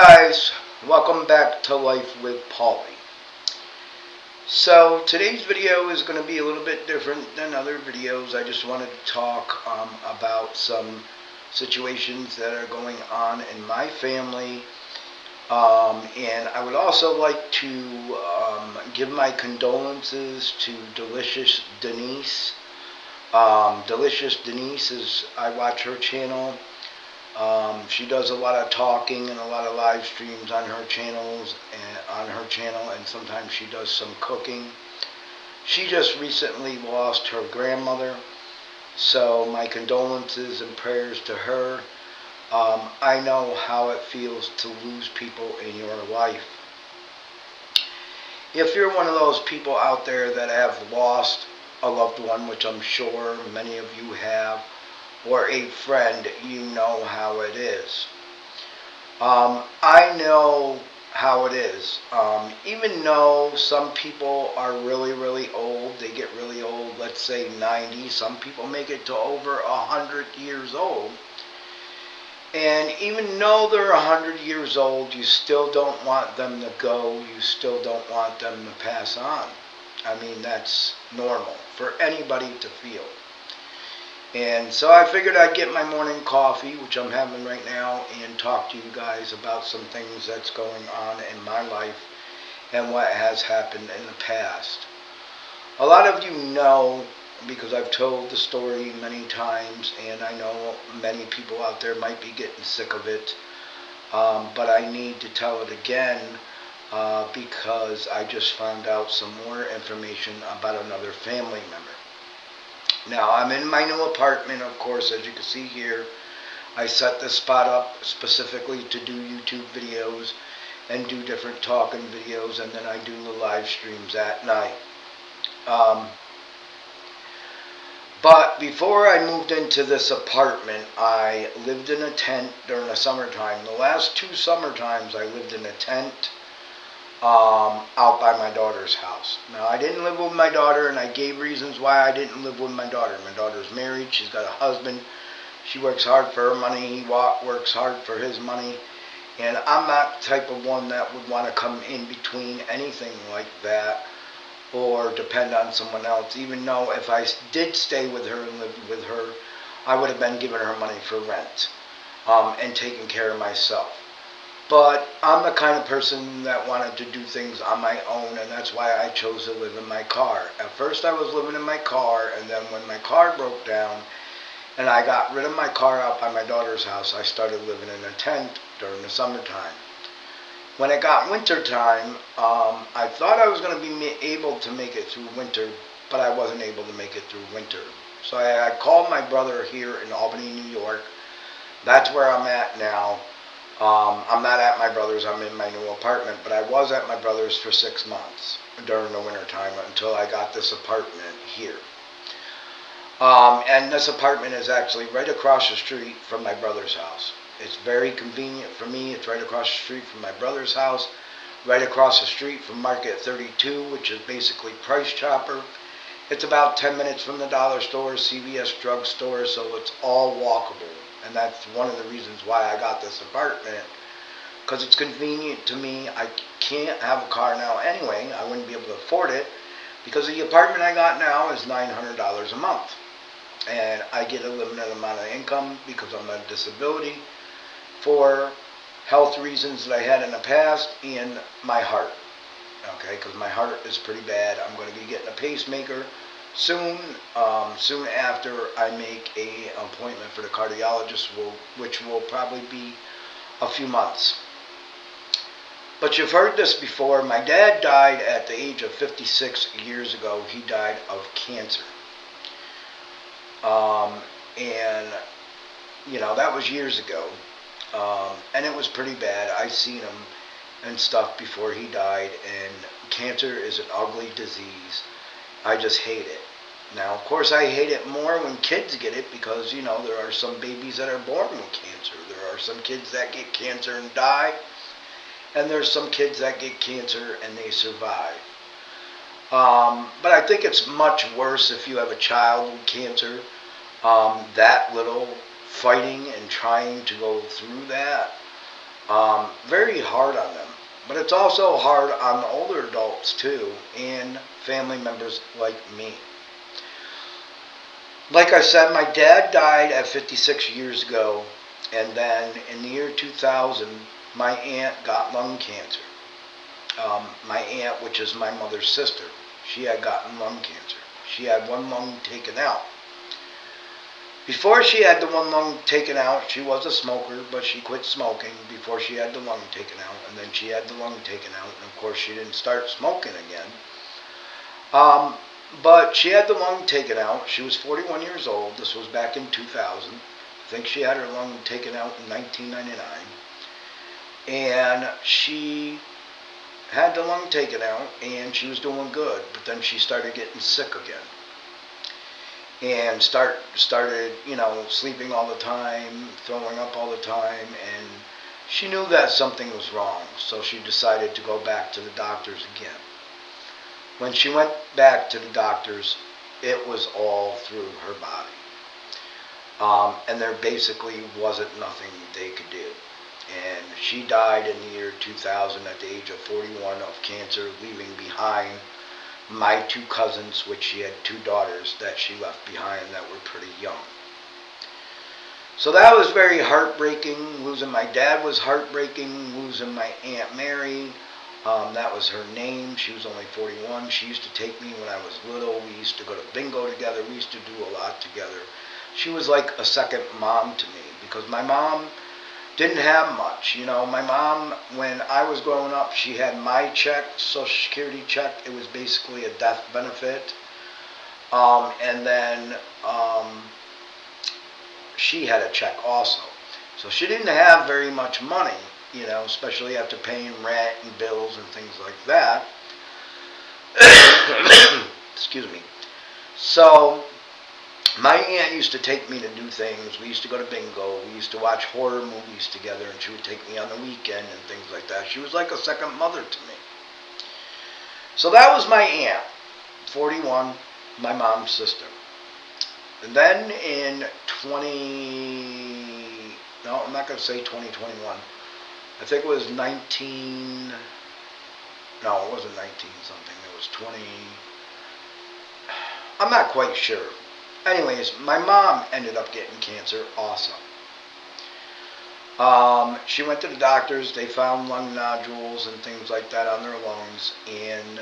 guys, welcome back to Life with Paulie. So today's video is going to be a little bit different than other videos. I just wanted to talk about some situations that are going on in my family. And I would also like to give my condolences to Delicious Denise. Delicious Denise I watch her channel. She does a lot of talking and a lot of live streams on her channels and sometimes she does some cooking. She just recently lost her grandmother, so my condolences and prayers to her. I know how it feels to lose people in your life. If you're one of those people out there that have lost a loved one, which I'm sure many of you have, or a friend, you know how it is. I know how it is. Even though some people are really, really old, they get really old, let's say 90, some people make it to over 100 years old. And even though they're 100 years old, you still don't want them to go, you still don't want them to pass on. I mean, that's normal for anybody to feel. And so I figured I'd get my morning coffee, which I'm having right now, and talk to you guys about some things that's going on in my life and what has happened in the past. A lot of you know, because I've told the story many times, and I know many people out there might be getting sick of it, but I need to tell it again because I just found out some more information about another family member. Now, I'm in my new apartment, of course, as you can see here. I set this spot up specifically to do YouTube videos and do different talking videos, and then I do the live streams at night. But before I moved into this apartment, I lived in a tent during the summertime. The last 2 summertimes I lived in a tent out by my daughter's house. Now, I didn't live with my daughter, and I gave reasons why I didn't live with my daughter. My daughter's married, she's got a husband, she works hard for her money, he works hard for his money, and I'm not the type of one that would want to come in between anything like that or depend on someone else, even though if I did stay with her and lived with her, I would have been giving her money for rent and taking care of myself. But I'm the kind of person that wanted to do things on my own, and that's why I chose to live in my car. At first I was living in my car, and then when my car broke down and I got rid of my car out by my daughter's house, I started living in a tent during the summertime. When it got winter time, I thought I was going to be able to make it through winter, but I wasn't able to make it through winter. So I called my brother here in Albany, New York. That's where I'm at now. I'm not at my brother's, I'm in my new apartment, but I was at my brother's for 6 months during the winter time until I got this apartment here. And this apartment is actually right across the street from my brother's house. It's very convenient for me. It's right across the street from my brother's house, right across the street from Market 32, which is basically Price Chopper. It's about 10 minutes from the dollar store, CVS drugstore, so it's all walkable. And that's one of the reasons why I got this apartment, because it's convenient to me. I can't have a car now anyway. I wouldn't be able to afford it because the apartment I got now is $900 a month. And I get a limited amount of income because I'm on disability for health reasons that I had in the past and my heart. Okay, because my heart is pretty bad. I'm going to be getting a pacemaker soon after I make an appointment for the cardiologist, which will probably be a few months. But you've heard this before. My dad died at the age of 56 years ago. He died of cancer. And, you know, that was years ago. And it was pretty bad. I seen him and stuff before he died, and cancer is an ugly disease. I just hate it. Now, of course, I hate it more when kids get it because, you know, there are some babies that are born with cancer. There are some kids that get cancer and die, and there's some kids that get cancer and they survive. But I think it's much worse if you have a child with cancer, that little, fighting and trying to go through that. Very hard on them. But it's also hard on the older adults too, and family members like me. Like I said, my dad died at 56 years ago, and then in the year 2000, my aunt got lung cancer. My aunt, which is my mother's sister, she had gotten lung cancer. She had one lung taken out. Before she had the one lung taken out, she was a smoker, but she quit smoking before she had the lung taken out, and then she had the lung taken out, and of course she didn't start smoking again. Um, but she had the lung taken out. She was 41 years old. This was back in 2000. I think she had her lung taken out in 1999. And she had the lung taken out, and she was doing good. But then she started getting sick again. And started, sleeping all the time, throwing up all the time, and she knew that something was wrong. So she decided to go back to the doctors again. When she went back to the doctors, it was all through her body. And there basically wasn't nothing they could do. And she died in the year 2000 at the age of 41 of cancer, leaving behind my two cousins, which she had two daughters that she left behind that were pretty young. So that was very heartbreaking. Losing my dad was heartbreaking. Losing my Aunt Mary, that was her name. She was only 41. She used to take me when I was little. We used to go to bingo together. We used to do a lot together. She was like a second mom to me because my mom didn't have much. My mom, when I was growing up, she had my check, Social Security check. It was basically a death benefit. And then she had a check also. So she didn't have very much money, especially after paying rent and bills and things like that. Excuse me. So my aunt used to take me to do things. We used to go to bingo. We used to watch horror movies together, and she would take me on the weekend and things like that. She was like a second mother to me. So that was my aunt, 41, my mom's sister. And then in I'm not going to say 2021. I think it was 19, no, it wasn't 19 something. It was 20, I'm not quite sure. Anyways, my mom ended up getting cancer also. She went to the doctors. They found lung nodules and things like that on their lungs, and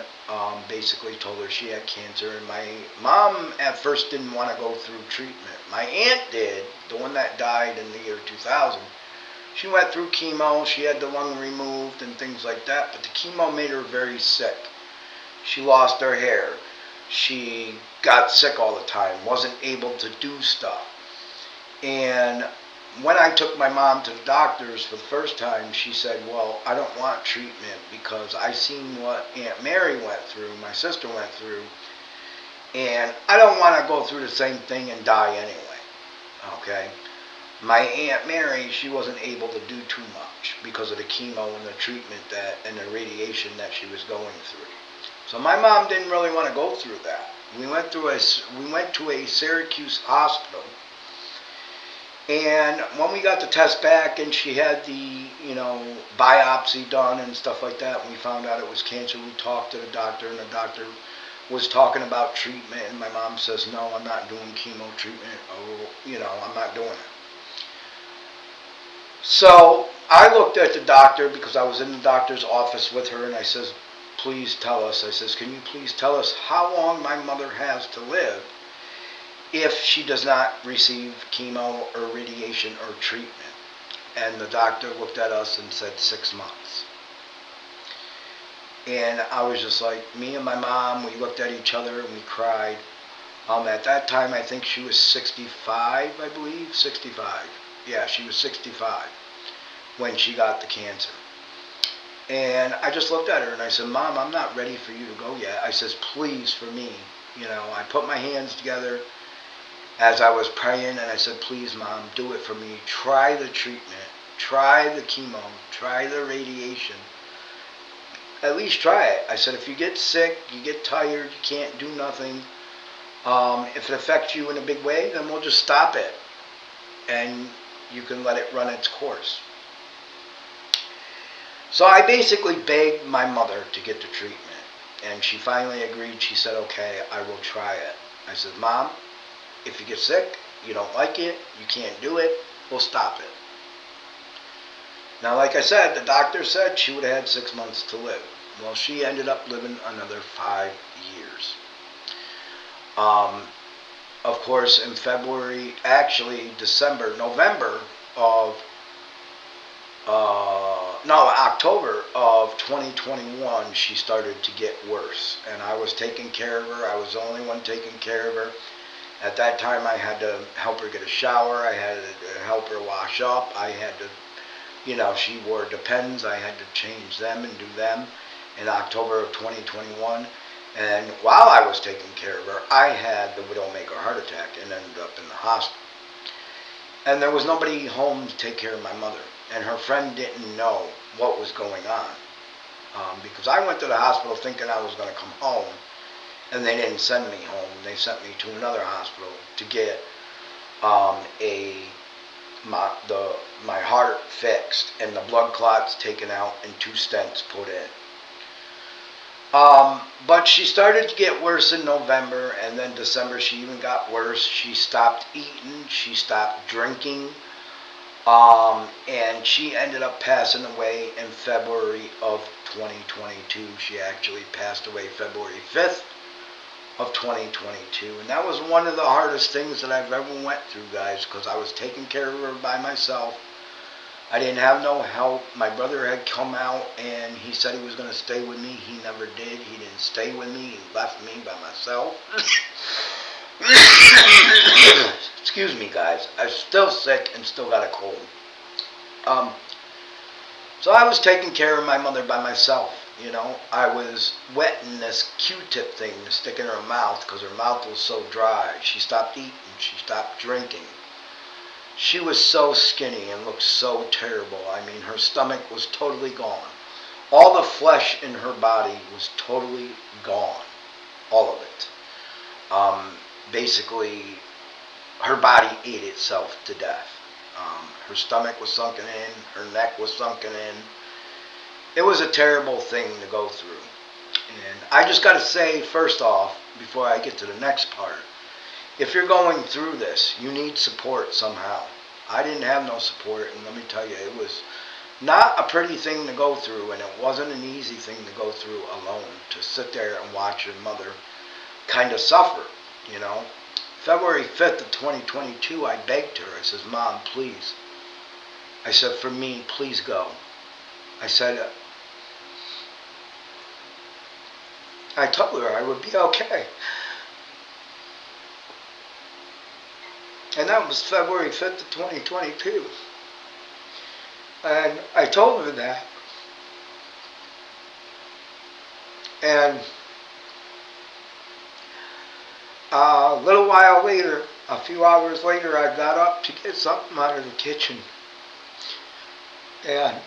basically told her she had cancer. And my mom at first didn't want to go through treatment. My aunt did, the one that died in the year 2000. She went through chemo. She had the lung removed and things like that, but the chemo made her very sick. She lost her hair. She got sick all the time, wasn't able to do stuff. And when I took my mom to the doctors for the first time, she said, well, I don't want treatment because I seen what Aunt Mary went through, my sister went through, and I don't want to go through the same thing and die anyway. Okay? My Aunt Mary, she wasn't able to do too much because of the chemo and the treatment and the radiation that she was going through. So my mom didn't really want to go through that. We went to a Syracuse hospital. And when we got the test back and she had the, biopsy done and stuff like that, and we found out it was cancer, we talked to the doctor, and the doctor was talking about treatment, and my mom says, no, I'm not doing chemo treatment, I'm not doing it. So I looked at the doctor because I was in the doctor's office with her, and I says, please tell us. I says, can you please tell us how long my mother has to live if she does not receive chemo or radiation or treatment? And the doctor looked at us and said 6 months. And I was just like, me and my mom, we looked at each other and we cried. At that time, I think she was 65, I believe, 65. Yeah, she was 65 when she got the cancer. And I just looked at her and I said, Mom, I'm not ready for you to go yet. I says, please, for me. I put my hands together as I was praying and I said, please, Mom, do it for me. Try the treatment. Try the chemo. Try the radiation. At least try it. I said, if you get sick, you get tired, you can't do nothing, if it affects you in a big way, then we'll just stop it. And you can let it run its course. So I basically begged my mother to get the treatment. And she finally agreed. She said, okay, I will try it. I said, Mom, if you get sick, you don't like it, you can't do it, we'll stop it. Now, like I said, the doctor said she would have had 6 months to live. Well, she ended up living another 5 years. Um, of course, in November of, October of 2021, she started to get worse. And I was taking care of her. I was the only one taking care of her. At that time, I had to help her get a shower. I had to help her wash up. I had to, she wore Depends. I had to change them and do them in October of 2021. And while I was taking care of her, I had the widowmaker heart attack and ended up in the hospital. And there was nobody home to take care of my mother. And her friend didn't know what was going on. Because I went to the hospital thinking I was going to come home. And they didn't send me home. They sent me to another hospital to get my heart fixed and the blood clots taken out and 2 stents put in. But she started to get worse in November, and then December she even got worse. She stopped eating, she stopped drinking, and she ended up passing away in February of 2022. She actually passed away February 5th of 2022, and that was one of the hardest things that I've ever went through, guys, because I was taking care of her by myself. I didn't have no help. My brother had come out and he said he was going to stay with me. He never did. He didn't stay with me. He left me by myself. Excuse me, guys. I'm still sick and still got a cold. So I was taking care of my mother by myself. I was wetting this Q-tip thing to stick in her mouth because her mouth was so dry. She stopped eating. She stopped drinking. She was so skinny and looked so terrible. I mean, her stomach was totally gone. All the flesh in her body was totally gone. All of it. Basically, her body ate itself to death. Her stomach was sunken in. Her neck was sunken in. It was a terrible thing to go through. And I just got to say, first off, before I get to the next part, if you're going through this, you need support somehow. I didn't have no support, and let me tell you, it was not a pretty thing to go through, and it wasn't an easy thing to go through alone, to sit there and watch your mother kind of suffer, February 5th of 2022, I begged her. I says, Mom, please. I said, for me, please go. I said, I told her I would be okay. And that was February 5th of 2022. And I told her that. And a little while later, a few hours later, I got up to get something out of the kitchen. And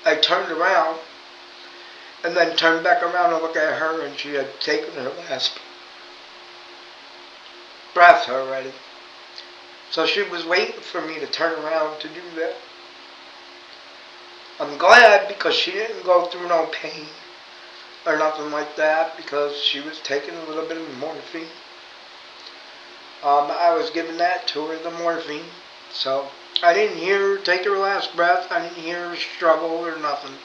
I turned around and then turned back around and looked at her, and she had taken her last breath already. So she was waiting for me to turn around to do that. I'm glad because she didn't go through no pain or nothing like that because she was taking a little bit of morphine. I was giving that to her, the morphine. So I didn't hear her take her last breath. I didn't hear her struggle or nothing.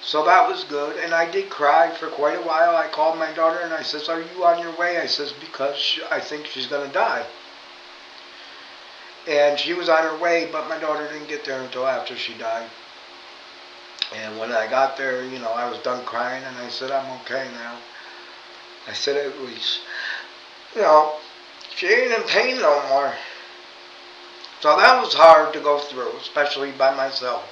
So that was good, and I did cry for quite a while. I called my daughter and I says, are you on your way? I says, because I think she's going to die. And she was on her way, but my daughter didn't get there until after she died. And when I got there, I was done crying, and I said, I'm okay now. I said, at least, she ain't in pain no more. So that was hard to go through, especially by myself.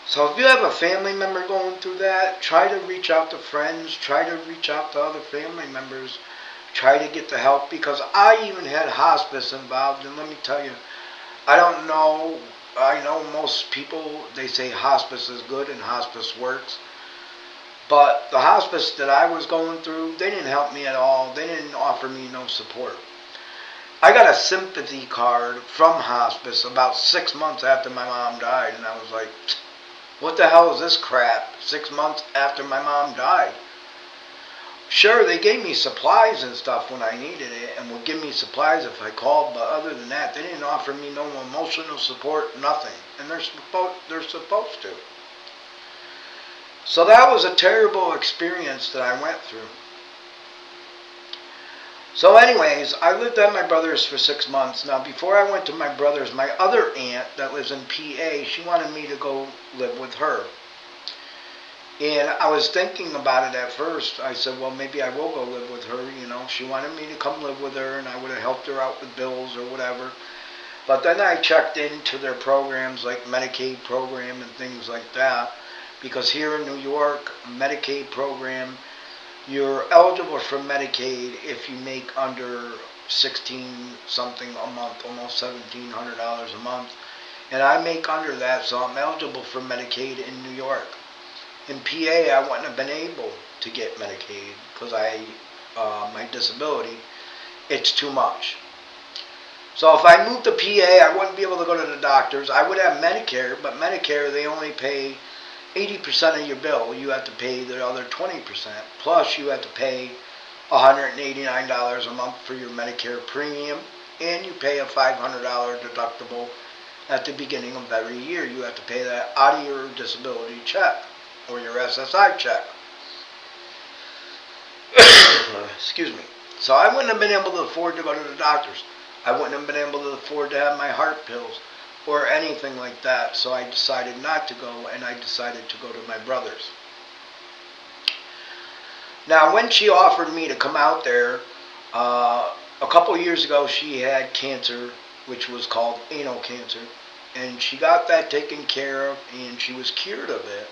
So if you have a family member going through that, try to reach out to friends, try to reach out to other family members, try to get the help, because I even had hospice involved, and let me tell you, I don't know, I know most people, they say hospice is good and hospice works, but the hospice that I was going through, they didn't help me at all. They didn't offer me no support. I got a sympathy card from hospice about 6 months after my mom died, and I was like, what the hell is this crap? 6 months after my mom died. Sure, they gave me supplies and stuff when I needed it, and would give me supplies if I called, but other than that, they didn't offer me no emotional support, nothing. And they're supposed to. So that was a terrible experience that I went through. So anyways, I lived at my brother's for 6 months. Now before I went to my brother's, my other aunt that lives in PA, she wanted me to go live with her. And I was thinking about it at first. I said, well, maybe I will go live with her. She wanted me to come live with her, and I would have helped her out with bills or whatever. But then I checked into their programs like Medicaid program and things like that. Because here in New York, Medicaid program, you're eligible for Medicaid if you make under 16 something a month, almost $1,700 a month. And I make under that, so I'm eligible for Medicaid in New York. In PA, I wouldn't have been able to get Medicaid because my disability, it's too much. So if I moved to PA, I wouldn't be able to go to the doctors. I would have Medicare, but Medicare, they only pay 80% of your bill. You have to pay the other 20%. Plus, you have to pay $189 a month for your Medicare premium, and you pay a $500 deductible at the beginning of every year. You have to pay that out of your disability check or your SSI check. Excuse me. So I wouldn't have been able to afford to go to the doctors. I wouldn't have been able to afford to have my heart pills or anything like that. So I decided not to go, and I decided to go to my brother's. Now, when she offered me to come out there, a couple years ago, she had cancer, which was called anal cancer, and she got that taken care of, and she was cured of it.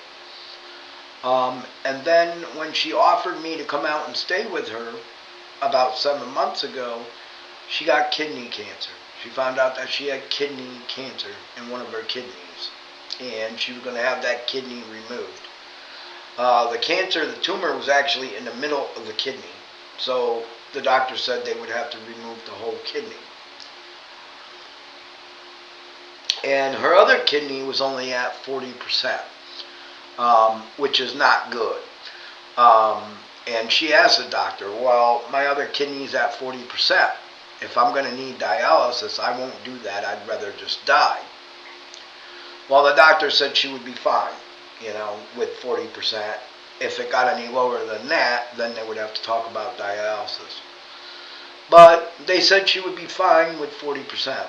And then when she offered me to come out and stay with her about 7 months ago, she got kidney cancer. She found out that she had kidney cancer in one of her kidneys, and she was going to have that kidney removed. The cancer, the tumor was actually in the middle of the kidney, so the doctor said they would have to remove the whole kidney. And her other kidney was only at 40%. Which is not good. And she asked the doctor, well, my other kidney's at 40%. If I'm going to need dialysis, I won't do that. I'd rather just die. Well, the doctor said she would be fine, with 40%. If it got any lower than that, then they would have to talk about dialysis. But they said she would be fine with 40%.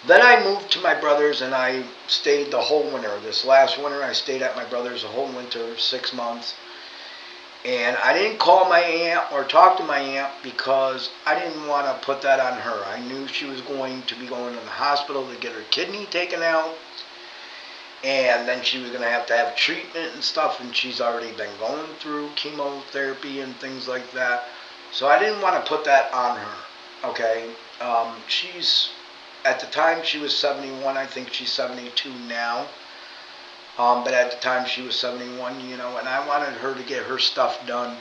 Then I moved to my brother's, and I stayed the whole winter. This last winter, I stayed at my brother's the whole winter, 6 months. And I didn't call my aunt or talk to my aunt because I didn't want to put that on her. I knew she was going to be going to the hospital to get her kidney taken out. And then she was going to have treatment and stuff, and she's already been going through chemotherapy and things like that. So I didn't want to put that on her, okay? At the time, she was 71. I think she's 72 now. But at the time, she was 71, and I wanted her to get her stuff done.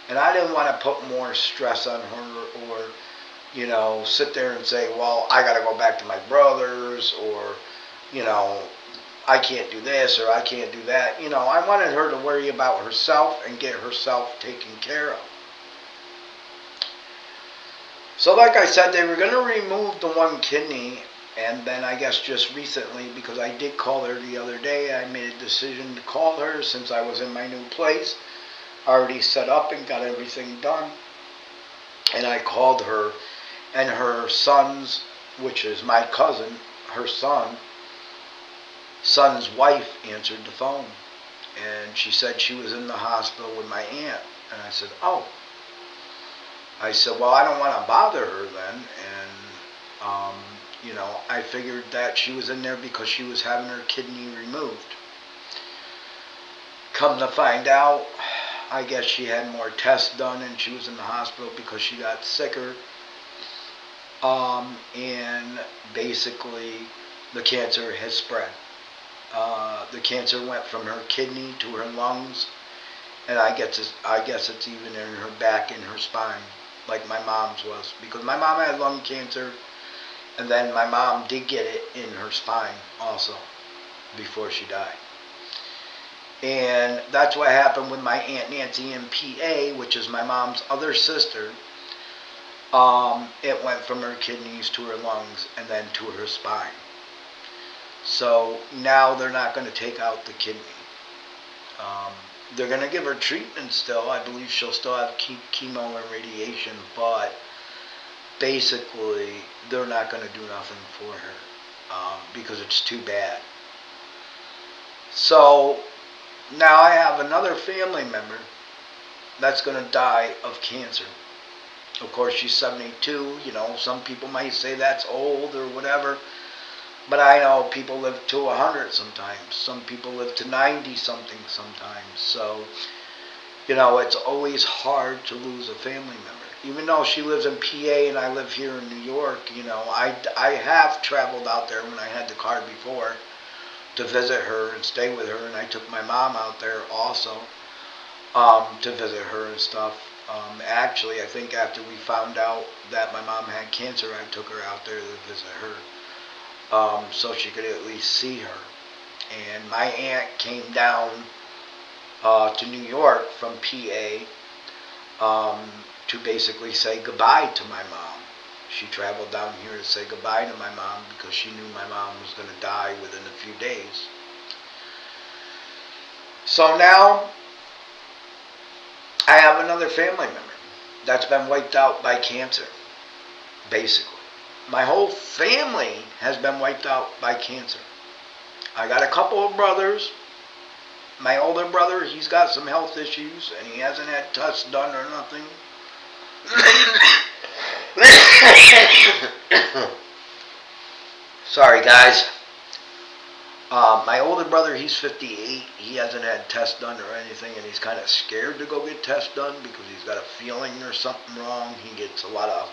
And I didn't want to put more stress on her or, sit there and say, well, I got to go back to my brother's or, I can't do this or I can't do that. I wanted her to worry about herself and get herself taken care of. So like I said, they were going to remove the one kidney, and then I guess just recently, because I did call her the other day, I made a decision to call her since I was in my new place, already set up and got everything done. And I called her, and her son's, which is my cousin, her son's wife answered the phone. And she said she was in the hospital with my aunt. And I said, oh. I said, well, I don't want to bother her then, and, I figured that she was in there because she was having her kidney removed. Come to find out, I guess she had more tests done, and she was in the hospital because she got sicker, and basically the cancer has spread. The cancer went from her kidney to her lungs, and I guess it's even in her back and her spine. like my mom's was, because my mom had lung cancer, and then my mom did get it in her spine also before she died. And that's what happened with my Aunt Nancy in PA, which is my mom's other sister. It went from her kidneys to her lungs and then to her spine. So now they're not going to take out the kidney. Um, they're going to give her treatment still. I believe she'll still have chemo and radiation, but basically they're not going to do nothing for her because it's too bad. So now I have another family member that's going to die of cancer. Of course, she's 72. You know, some people might say that's old or whatever. But I know people live to 100 sometimes. Some people live to 90 something sometimes. So, you know, it's always hard to lose a family member. Even though she lives in PA and I live here in New York, you know, I have traveled out there when I had the car before to visit her and stay with her. And I took my mom out there also to visit her and stuff. Actually, I think after we found out that my mom had cancer, I took her out there to visit her. So she could at least see her. And my aunt came down to New York from PA to basically say goodbye to my mom. She traveled down here to say goodbye to my mom because she knew my mom was going to die within a few days. So now I have another family member that's been wiped out by cancer, basically. My whole family has been wiped out by cancer. I got a couple of brothers. My older brother, he's got some health issues, and he hasn't had tests done or nothing. Sorry, guys. My older brother, he's 58. He hasn't had tests done or anything, and he's kind of scared to go get tests done because he's got a feeling there's something wrong. He gets a lot of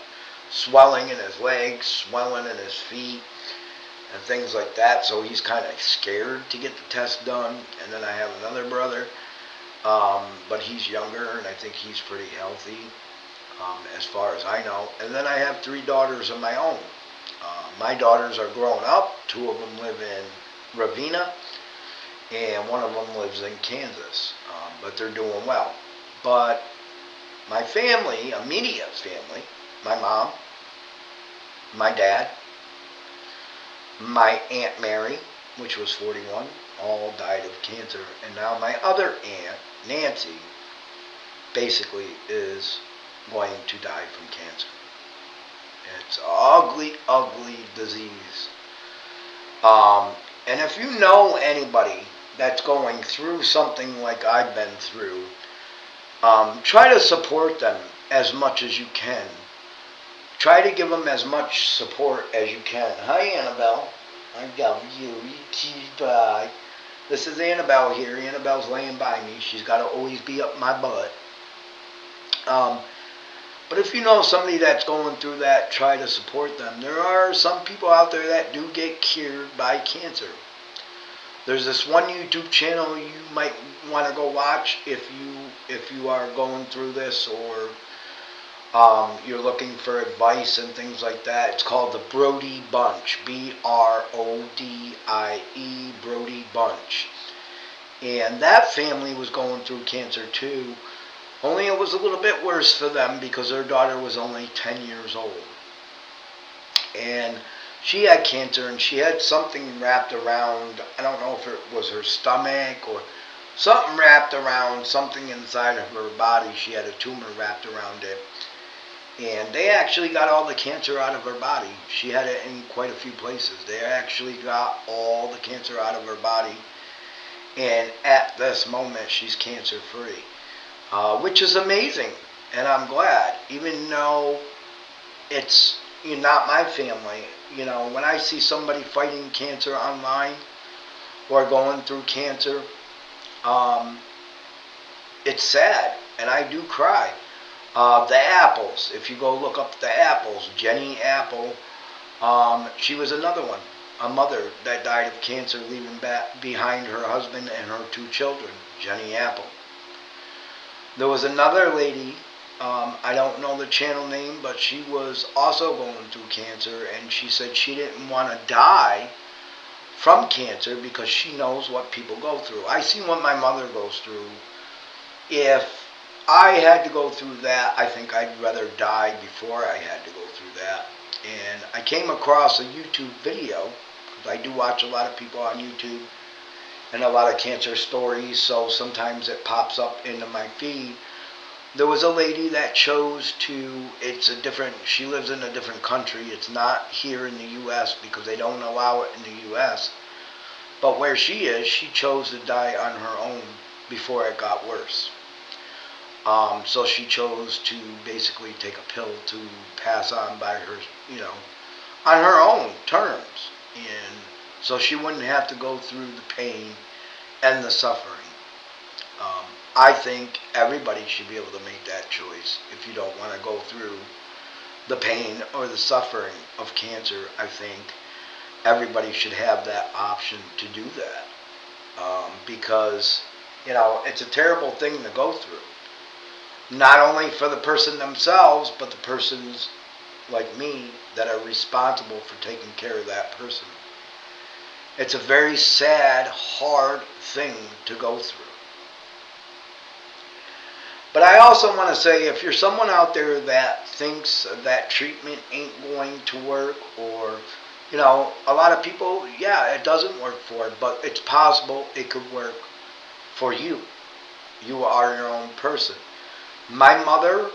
swelling in his legs, swelling in his feet, and things like that. So he's kind of scared to get the test done. And then I have another brother, but he's younger, and I think he's pretty healthy, as far as I know. And then I have 3 daughters of my own. My daughters are grown up. 2 of them live in Ravenna, and 1 of them lives in Kansas, but they're doing well. But my family, immediate family, my mom, my dad, my Aunt Mary, which was 41, all died of cancer. And now my other aunt, Nancy, basically is going to die from cancer. It's an ugly, ugly disease. And if you know anybody that's going through something like I've been through, try to support them as much as you can. Try to give them as much support as you can. Hi, Annabelle. I love you. Bye. This is Annabelle here. Annabelle's laying by me. She's got to always be up my butt. But if you know somebody that's going through that, try to support them. There are some people out there that do get cured by cancer. There's this one YouTube channel you might want to go watch if you are going through this, or you're looking for advice and things like that. It's called the Brody Bunch. Brodie, Brody Bunch. And that family was going through cancer too. Only it was a little bit worse for them because their daughter was only 10 years old. And she had cancer, and she had something wrapped around, I don't know if it was her stomach or something wrapped around something inside of her body. She had a tumor wrapped around it. And they actually got all the cancer out of her body. She had it in quite a few places. They actually got all the cancer out of her body. And at this moment, she's cancer free. Which is amazing, and I'm glad, even though it's not my family. You know, when I see somebody fighting cancer online or going through cancer, it's sad, and I do cry. The Apples, if you go look up the Apples, Jenny Apple, she was another one, a mother that died of cancer, leaving behind her husband and her 2 children, Jenny Apple. There was another lady I don't know the channel name, but she was also going through cancer, and she said she didn't want to die from cancer because she knows what people go through. I see what my mother goes through. If I had to go through that, I think I'd rather die before I had to go through that. And I came across a YouTube video, because I do watch a lot of people on YouTube and a lot of cancer stories, so sometimes it pops up into my feed. There was a lady that chose to, she lives in a different country. It's not here in the U.S. because they don't allow it in the U.S. But where she is, she chose to die on her own before it got worse. So she chose to basically take a pill to pass on by her, on her own terms. And so she wouldn't have to go through the pain and the suffering. I think everybody should be able to make that choice. If you don't want to go through the pain or the suffering of cancer, I think everybody should have that option to do that. Because, it's a terrible thing to go through. Not only for the person themselves, but the persons like me that are responsible for taking care of that person. It's a very sad, hard thing to go through. But I also want to say, if you're someone out there that thinks that treatment ain't going to work, or, a lot of people, yeah, it doesn't work for it, but it's possible it could work for you. You are your own person. My mother,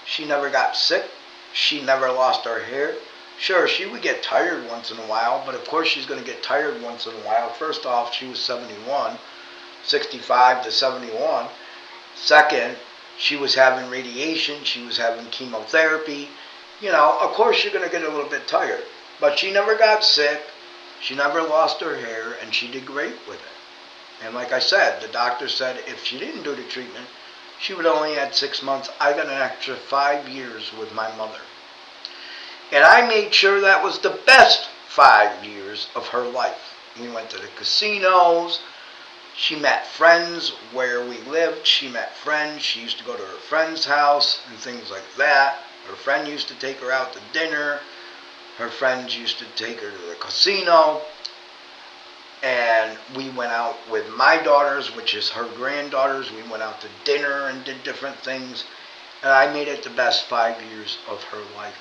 she never got sick. She never lost her hair. Sure, she would get tired once in a while, but of course she's going to get tired once in a while. First off, she was 71, 65 to 71. Second, she was having radiation. She was having chemotherapy. Of course you're going to get a little bit tired. But she never got sick. She never lost her hair, and she did great with it. And like I said, the doctor said if she didn't do the treatment, she would only had 6 months. I got an extra 5 years with my mother. And I made sure that was the best 5 years of her life. We went to the casinos. She met friends where we lived. She met friends. She used to go to her friend's house and things like that. Her friend used to take her out to dinner. Her friends used to take her to the casino. And we went out with my daughters, which is her granddaughters. We went out to dinner and did different things. And I made it the best 5 years of her life.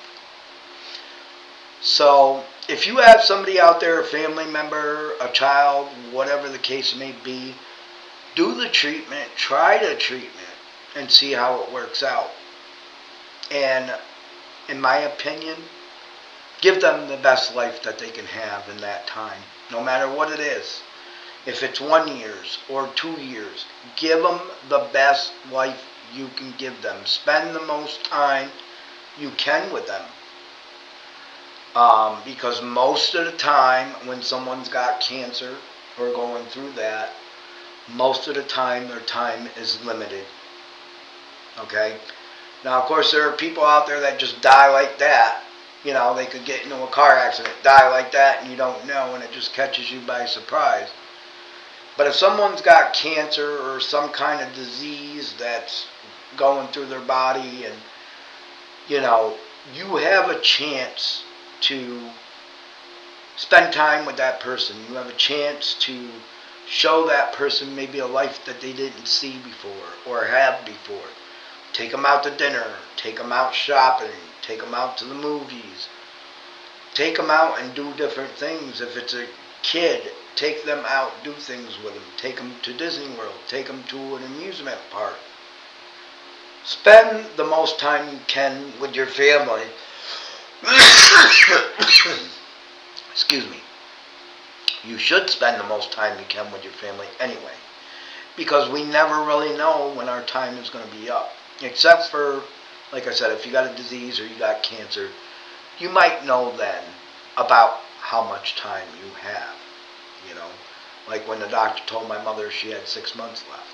So if you have somebody out there, a family member, a child, whatever the case may be, do the treatment, try the treatment, and see how it works out. And in my opinion, give them the best life that they can have in that time, no matter what it is. If it's 1 year or 2 years, give them the best life you can give them. Spend the most time you can with them. Because most of the time when someone's got cancer or going through that, most of the time their time is limited. Okay? Now, of course, there are people out there that just die like that. They could get into a car accident, die like that, and you don't know, and it just catches you by surprise. But if someone's got cancer or some kind of disease that's going through their body, and, you have a chance to spend time with that person. You have a chance to show that person maybe a life that they didn't see before or have before. Take them out to dinner. Take them out shopping. Take them out to the movies. Take them out and do different things. If it's a kid, take them out, do things with them. Take them to Disney World. Take them to an amusement park. Spend the most time you can with your family. Excuse me. You should spend the most time you can with your family anyway. Because we never really know when our time is going to be up. Except for, like I said, if you got a disease or you got cancer, you might know then about how much time you have. Like when the doctor told my mother she had 6 months left.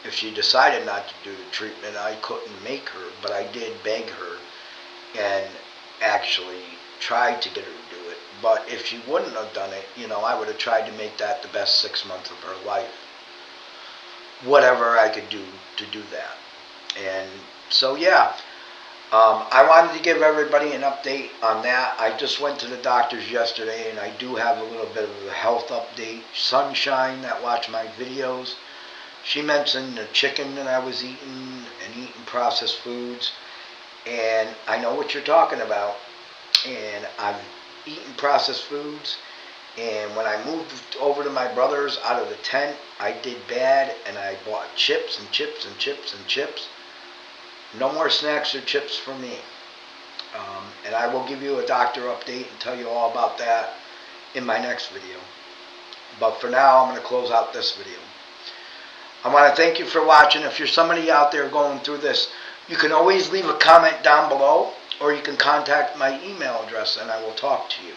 If she decided not to do the treatment, I couldn't make her, but I did beg her and actually tried to get her to do it. But if she wouldn't have done it, I would have tried to make that the best 6 months of her life. Whatever I could do to do that. And So yeah, I wanted to give everybody an update on that. I just went to the doctor's yesterday, and I do have a little bit of a health update. Sunshine, that watched my videos, she mentioned the chicken that I was eating and eating processed foods, and I know what you're talking about. And I've eaten processed foods, and when I moved over to my brother's out of the tent, I did bad, and I bought chips and chips and chips and chips. No more snacks or chips for me. And I will give you a doctor update and tell you all about that in my next video. But for now, I'm going to close out this video. I want to thank you for watching. If you're somebody out there going through this, you can always leave a comment down below, or you can contact my email address and I will talk to you.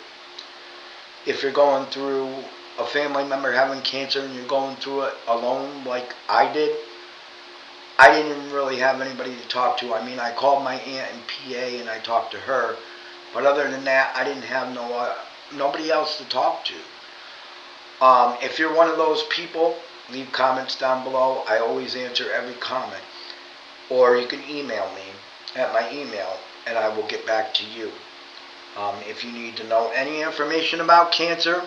If you're going through a family member having cancer and you're going through it alone like I did, I didn't even really have anybody to talk to. I mean, I called my aunt and PA and I talked to her. But other than that, I didn't have nobody else to talk to. If you're one of those people, leave comments down below. I always answer every comment. Or you can email me at my email and I will get back to you. If you need to know any information about cancer,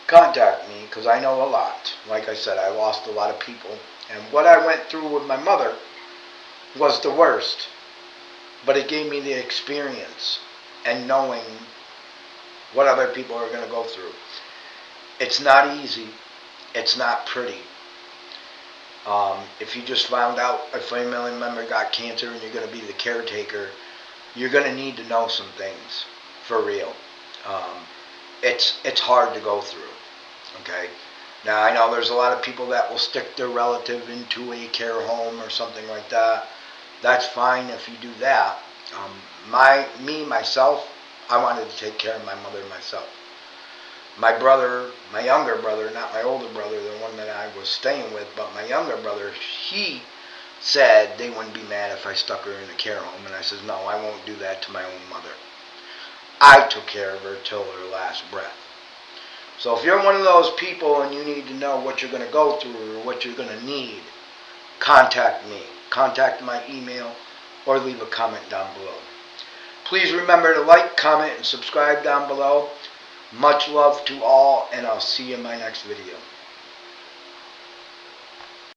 contact me, because I know a lot. Like I said, I lost a lot of people. And what I went through with my mother was the worst. But it gave me the experience and knowing what other people are going to go through. It's not easy. It's not pretty. If you just found out a family member got cancer and you're going to be the caretaker, you're going to need to know some things for real. It's hard to go through. Okay. Now I know there's a lot of people that will stick their relative into a care home or something like that. That's fine if you do that. Myself, I wanted to take care of my mother myself. My brother, my younger brother, not my older brother, the one that I was staying with, but my younger brother, he said they wouldn't be mad if I stuck her in a care home. And I said, no, I won't do that to my own mother. I took care of her till her last breath. So if you're one of those people and you need to know what you're going to go through or what you're going to need, contact me. Contact my email or leave a comment down below. Please remember to like, comment, and subscribe down below. Much love to all, and I'll see you in my next video.